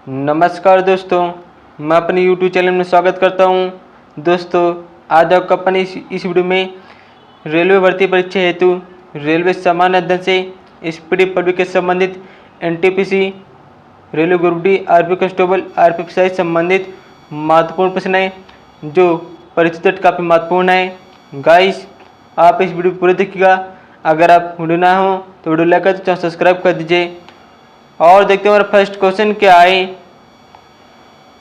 नमस्कार दोस्तों, मैं अपने YouTube चैनल में स्वागत करता हूं। दोस्तों, आज आपको अपने इस वीडियो में रेलवे भर्ती परीक्षा हेतु रेलवे सामान्य अध्ययन से स्पीडी पब्लिक के संबंधित NTPC, railway group D, RP constable, RP से संबंधित महत्वपूर्ण प्रश्न हैं जो परीक्षा काफ़ी महत्वपूर्ण है। गाइस, आप इस वीडियो पूरे देखिएगा। अगर आप वीडियो ना हो तो वीडियो लाइक कर चैनल सब्सक्राइब कर दीजिए। और देखते हैं हमारा फर्स्ट क्वेश्चन क्या है।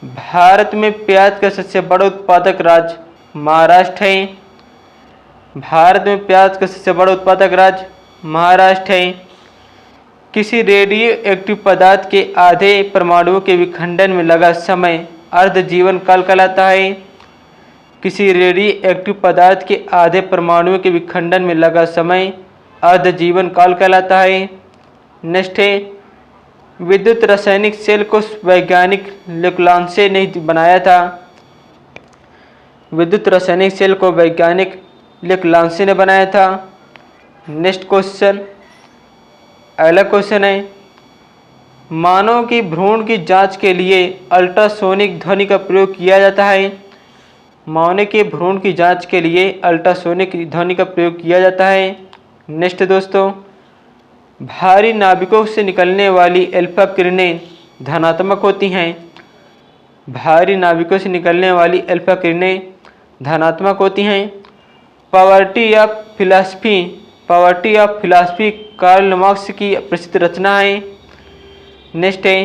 भारत में प्याज का सबसे बड़ा उत्पादक राज्य महाराष्ट्र है। भारत में प्याज का सबसे बड़ा उत्पादक राज्य महाराष्ट्र है। किसी रेडियो एक्टिव पदार्थ के आधे परमाणुओं के विखंडन में लगा समय अर्ध जीवन काल कहलाता है। किसी रेडियो एक्टिव पदार्थ के आधे परमाणुओं के विखंडन में लगा समय अर्ध जीवन काल कहलाता है। नेक्स्ट है, विद्युत रासायनिक सेल को वैज्ञानिक लेक्लांसे ने बनाया था। विद्युत रासायनिक सेल को वैज्ञानिक लेक्लांसे ने बनाया था। नेक्स्ट क्वेश्चन, अगला क्वेश्चन है, मानव की भ्रूण की जांच के लिए अल्ट्रासोनिक ध्वनि का प्रयोग किया जाता है। मानव के भ्रूण की जांच के लिए अल्ट्रासोनिक ध्वनि का प्रयोग किया जाता है। नेक्स्ट दोस्तों, भारी नाभिकों से निकलने वाली अल्फा किरणें धनात्मक होती हैं। भारी नाभिकों से निकलने वाली अल्फा किरणें धनात्मक होती हैं। Poverty of philosophy Karl Marx की प्रसिद्ध रचना है। नेक्स्ट है,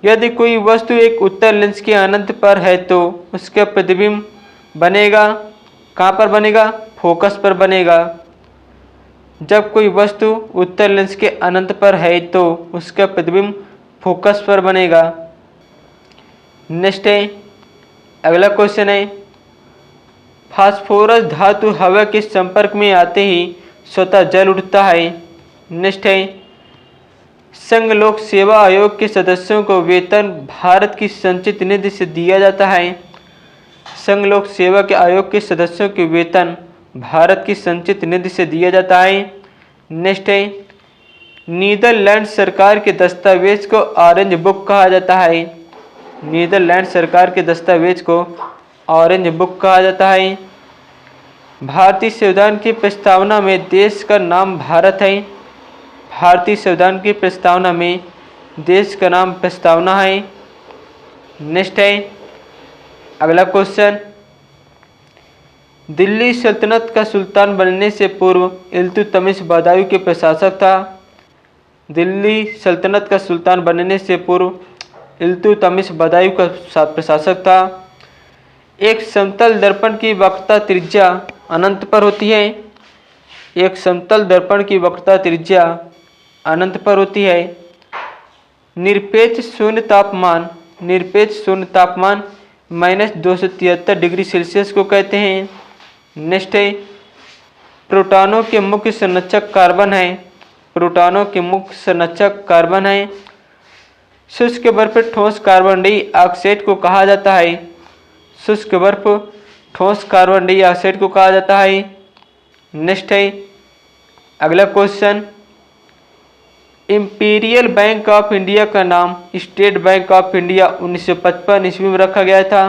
यदि कोई वस्तु एक उत्तल लेंस के अनंत पर है तो उसका प्रतिबिंब बनेगा कहाँ पर बनेगा? फोकस पर बनेगा। जब कोई वस्तु उत्तल लेंस के अनंत पर है तो उसका प्रतिबिंब फोकस पर बनेगा। नेक्स्ट है, अगला क्वेश्चन है, फास्फोरस धातु हवा के संपर्क में आते ही स्वतः जल उठता है। नेक्स्ट है, संघ लोक सेवा आयोग के सदस्यों को वेतन भारत की संचित निधि से दिया जाता है। संघ लोक सेवा के आयोग के सदस्यों के वेतन भारत की संचित निधि से दिया जाता है। नेक्स्ट है, नीदरलैंड सरकार के दस्तावेज को ऑरेंज बुक कहा जाता है। नीदरलैंड सरकार के दस्तावेज को ऑरेंज बुक कहा जाता है। भारतीय संविधान की प्रस्तावना में देश का नाम भारत है। भारतीय संविधान की प्रस्तावना में देश का नाम प्रस्तावना है। नेक्स्ट है, अगला क्वेश्चन, दिल्ली सल्तनत का सुल्तान बनने से पूर्व इल्तुतमिश बदायूं के प्रशासक था। दिल्ली सल्तनत का सुल्तान बनने से पूर्व इल्तुतमिश बदायूं का प्रशासक था। एक समतल दर्पण की वक्रता त्रिज्या अनंत पर होती है। एक समतल दर्पण की वक्रता त्रिज्या अनंत पर होती है। निरपेक्ष शून्य तापमान -273 डिग्री सेल्सियस को कहते हैं। नेक्स्ट है, प्रोटॉनों के मुख्य संरक्षक कार्बन है। प्रोटॉनों के मुख्य संरक्षक कार्बन है। शुष्क बर्फ ठोस कार्बन डाइऑक्साइड को कहा जाता है। शुष्क बर्फ ठोस कार्बन डाइऑक्साइड को कहा जाता है। नेक्स्ट है, अगला question, imperial bank of India का नाम स्टेट बैंक ऑफ इंडिया 1955 ईस्वी में रखा गया था।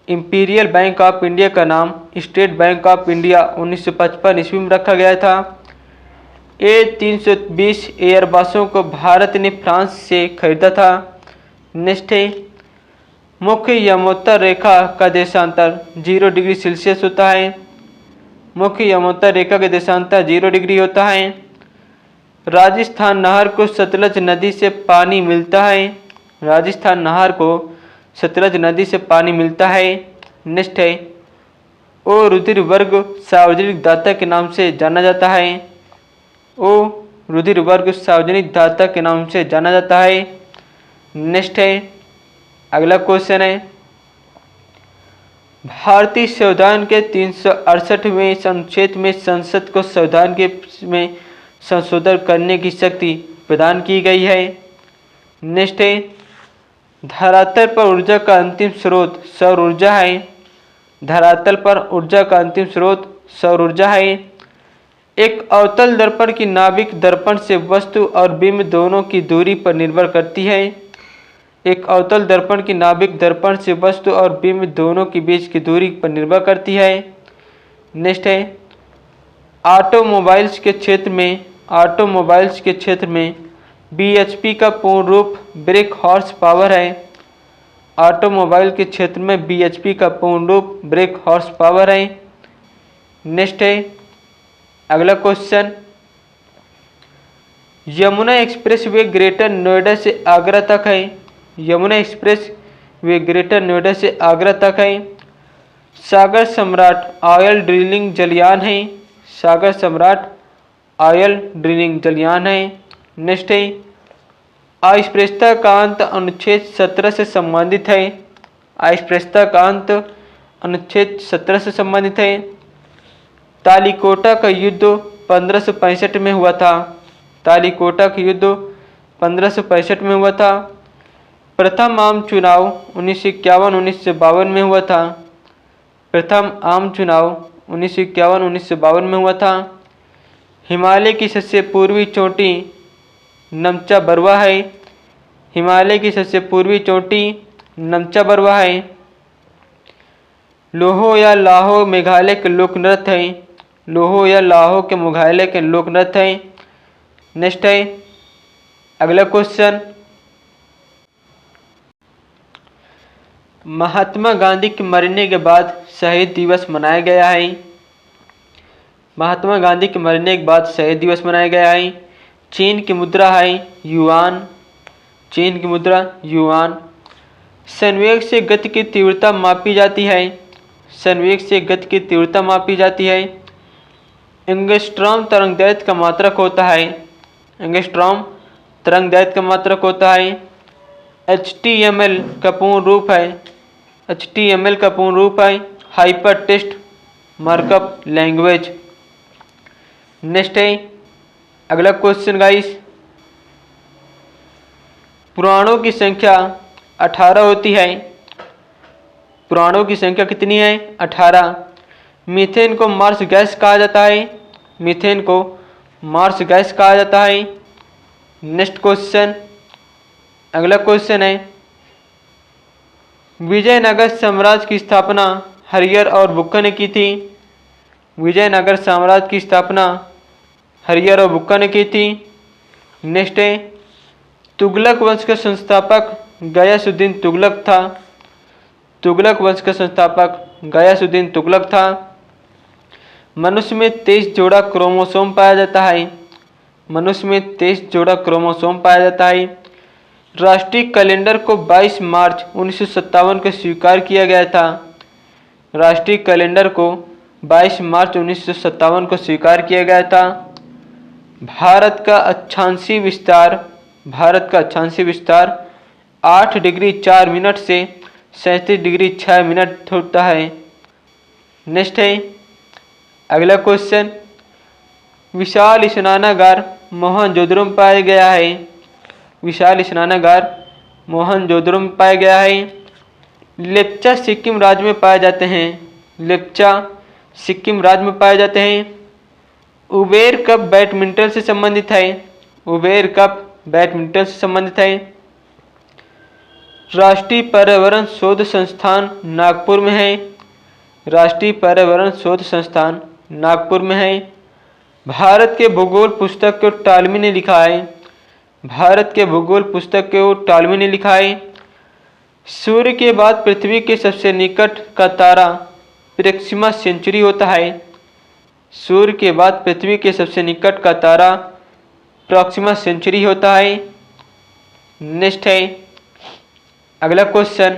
इंपीरियल बैंक ऑफ इंडिया का नाम स्टेट बैंक ऑफ इंडिया 1955 ईस्वी में रखा गया था। A320 एयरबसों को भारत ने फ्रांस से खरीदा था। नेक्स्ट है, मुख्य यमोत्तर रेखा का देशांतर 0 डिग्री सेल्सियस होता है। मुख्य यमोत्तर रेखा का देशांतर 0 डिग्री होता है। राजस्थान नहर को सतलज नदी से पानी मिलता है। राजस्थान नहर को सतलज नदी से पानी मिलता है। नेक्स्ट है, ओ रुधिर वर्ग सार्वजनिक दाता के नाम से जाना जाता है। ओ रुधिर वर्ग सार्वजनिक दाता के नाम से जाना जाता है। नेक्स्ट है, अगला क्वेश्चन है, भारतीय संविधान के 368वें अनुच्छेद में संसद को संविधान के में संशोधन करने की शक्ति प्रदान की गई है। नेक्स्ट है, धरातल पर ऊर्जा का अंतिम स्रोत सौर ऊर्जा है। धरातल पर ऊर्जा का अंतिम स्रोत सौर ऊर्जा है। एक अवतल दर्पण की नाभिक दर्पण से वस्तु और बिंब दोनों की दूरी पर निर्भर करती है। एक अवतल दर्पण की नाभिक दर्पण से वस्तु और बिंब दोनों के बीच की दूरी पर निर्भर करती है। नेक्स्ट है ऑटोमोबाइल्स के क्षेत्र में bhp का पूर्ण रूप ब्रेक हॉर्स पावर है। ऑटोमोबाइल के क्षेत्र में bhp का पूर्ण रूप ब्रेक हॉर्स पावर है। नेक्स्ट है अगला question, Yamuna express way greater Noida से आगरा तक है। Yamuna express way greater Noida से आगरा तक है। सागर सम्राट ऑयल ड्रिलिंग जलयान है। सागर सम्राट ऑयल ड्रिलिंग जलयान है। नेक्स्ट है अस्पृश्यता का अंत अनुच्छेद 17 से संबंधित है। अस्पृश्यता का अंत अनुच्छेद 17 से संबंधित है। तालीकोटा का युद्ध 1565 में हुआ था। तालीकोटा का युद्ध 1565 में हुआ था। प्रथम आम चुनाव 1951-1952 में हुआ था। प्रथम आम चुनाव 1951-1952 में हुआ था। हिमालय की सबसे पूर्वी चोटी नमचा बरवा है। हिमालय की सबसे पूर्वी चोटी नमचा बरवा है। लोहो या लाहो मेघालय के लोक नृत्य है। लोहो या लाहो के मेघालय के लोक नृत्य है। नेक्स्ट है अगला क्वेश्चन, महात्मा गांधी के मरने के बाद शहीद दिवस मनाया गया है। महात्मा गांधी के मरने के बाद शहीद दिवस मनाया गया है। चीन की मुद्रा है युआन। चीन की मुद्रा युआन। संवेग से गति की तीव्रता मापी जाती है। संवेग से गति की तीव्रता मापी जाती है। एंगस्ट्रॉम तरंगदैर्घ्य का मात्रक होता है। एंगस्ट्रॉम तरंगदैर्घ्य का मात्रक होता है। HTML का पूर्ण रूप है। HTML का पूर्ण रूप है hyper text markup language. Next है अगला क्वेश्चन गाइस, पुराणों की संख्या 18 होती है। पुराणों की संख्या कितनी है? 18। मीथेन को मार्स गैस कहा जाता है। मीथेन को मार्स गैस कहा जाता है। नेक्स्ट क्वेश्चन, अगला क्वेश्चन है, विजयनगर साम्राज्य की स्थापना हरिहर और बुक्का ने की थी। विजयनगर साम्राज्य की स्थापना हरिहर और बुक्का ने की थी। नेक्स्ट है तुगलक वंश का संस्थापक गयासुद्दीन तुगलक था। तुगलक वंश का संस्थापक गयासुद्दीन तुगलक था। मनुष्य में 23 जोड़ा क्रोमोसोम पाया जाता है। मनुष्य में 23 जोड़ा क्रोमोसोम पाया जाता है। राष्ट्रीय कैलेंडर को 22 मार्च 1957 को स्वीकार किया गया था। राष्ट्रीय कैलेंडर को 22 मार्च 1957 को स्वीकार किया गया था। भारत का अक्षांशीय विस्तार 8 डिग्री 4 मिनट से 37 डिग्री 6 मिनट होता है। नेक्स्ट है अगला क्वेश्चन, विशाल स्नानागार मोहनजोदड़ो में पाया गया है। विशाल स्नानागार मोहनजोदड़ो में पाया गया है। लेप्चा सिक्किम राज्य में पाए जाते हैं। लेप्चा सिक्किम राज्य में पाए जाते हैं। उबेर कप बैडमिंटन से संबंधित है। उबेर कप बैडमिंटन से संबंधित है। राष्ट्रीय पर्यावरण शोध संस्थान नागपुर में है। राष्ट्रीय पर्यावरण शोध संस्थान नागपुर में है। भारत के भूगोल पुस्तक को टालमी ने लिखा है। भारत के भूगोल पुस्तक को टालमी ने लिखा है। सूर्य के बाद पृथ्वी के सबसे निकट का तारा प्रोक्सिमा सेंचुरी होता है। सूर्य के बाद पृथ्वी के सबसे निकट का तारा प्रोक्सिमा सेंचुरी होता है। नेक्स्ट है अगला क्वेश्चन,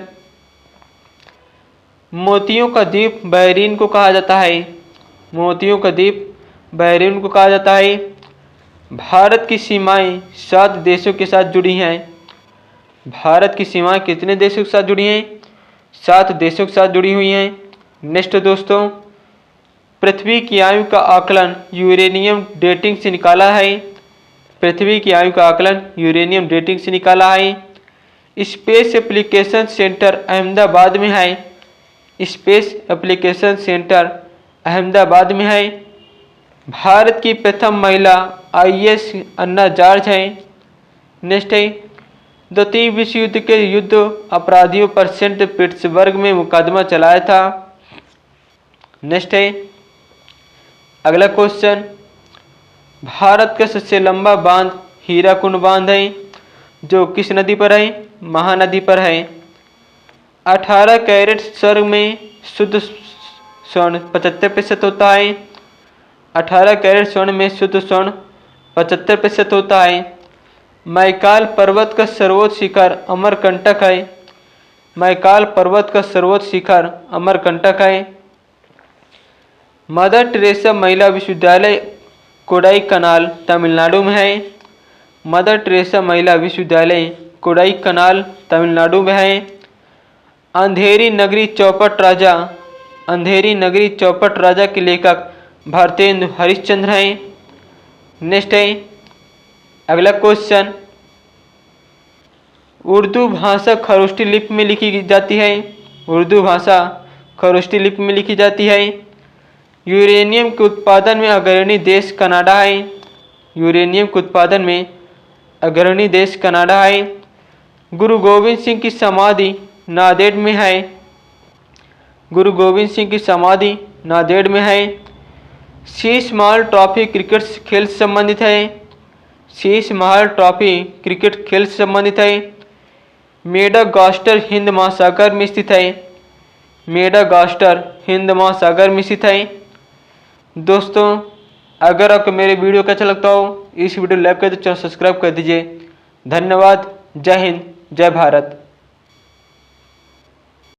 मोतियों का द्वीप बहरीन को कहा जाता है। मोतियों का द्वीप बहरीन को कहा जाता है। भारत की सीमाएं 7 देशों के साथ जुड़ी हैं। भारत की सीमाएं कितने देशों के साथ जुड़ी हैं? 7 देशों के साथ जुड़ी हुई हैं। नेक्स्ट दोस्तों, पृथ्वी की आयु का आकलन यूरेनियम डेटिंग से निकाला है। पृथ्वी की आयु का आकलन यूरेनियम डेटिंग से निकाला है। स्पेस एप्लीकेशन सेंटर अहमदाबाद में है। स्पेस एप्लीकेशन सेंटर अहमदाबाद में है। भारत की प्रथम महिला IAS अन्ना जॉर्ज हैं। नेक्स्ट है द्वितीय विश्व युद्ध के युद्ध अपराधियों पर सेंट पीटर्सबर्ग में मुकदमा चलाया था। नेक्स्ट है अगला क्वेश्चन, भारत का सबसे लंबा बांध हीराकुंड बांध है जो किस नदी पर है? महानदी पर है। 18 कैरेट स्वर्ण में शुद्ध स्वर्ण 75% होता है। 18 कैरेट स्वर्ण में शुद्ध स्वर्ण 75% होता है। मैकाल पर्वत का सर्वोच्च शिखर अमरकंटक है। मैकाल पर्वत का सर्वोच्च शिखर अमरकंटक है। मदर टेरेसा महिला विश्वविद्यालय कोडाईकनाल तमिलनाडु में है। मदर टेरेसा महिला विश्वविद्यालय कोडाईकनाल तमिलनाडु में है। अंधेरी नगरी चौपट राजा, अंधेरी नगरी चौपट राजा के लेखक भारतेंदु हरिश्चंद्र हैं। नेक्स्ट है अगला क्वेश्चन, उर्दू भाषा खरोष्टी लिपि में लिखी जाती है। उर्दू भाषा खरोष्टी लिपि में लिखी जाती है। यूरेनियम के उत्पादन में अग्रणी देश कनाडा है। यूरेनियम के उत्पादन में अग्रणी देश कनाडा है। गुरु गोविंद सिंह की समाधि नांदेड़ में है। गुरु गोविंद सिंह की समाधि नांदेड़ में है। शीश महल ट्रॉफी क्रिकेट खेल से संबंधित है। शीश महल ट्रॉफी क्रिकेट खेल से संबंधित है। मेडागास्कर हिंद महासागर में स्थित है। मेडागास्कर हिंद महासागर में स्थित है। दोस्तों अगर आपको मेरे वीडियो का अच्छा लगता हो इस वीडियो को लाइक कर दीजिए, चैनल सब्सक्राइब कर दीजिए। धन्यवाद। जय हिंद, जय भारत।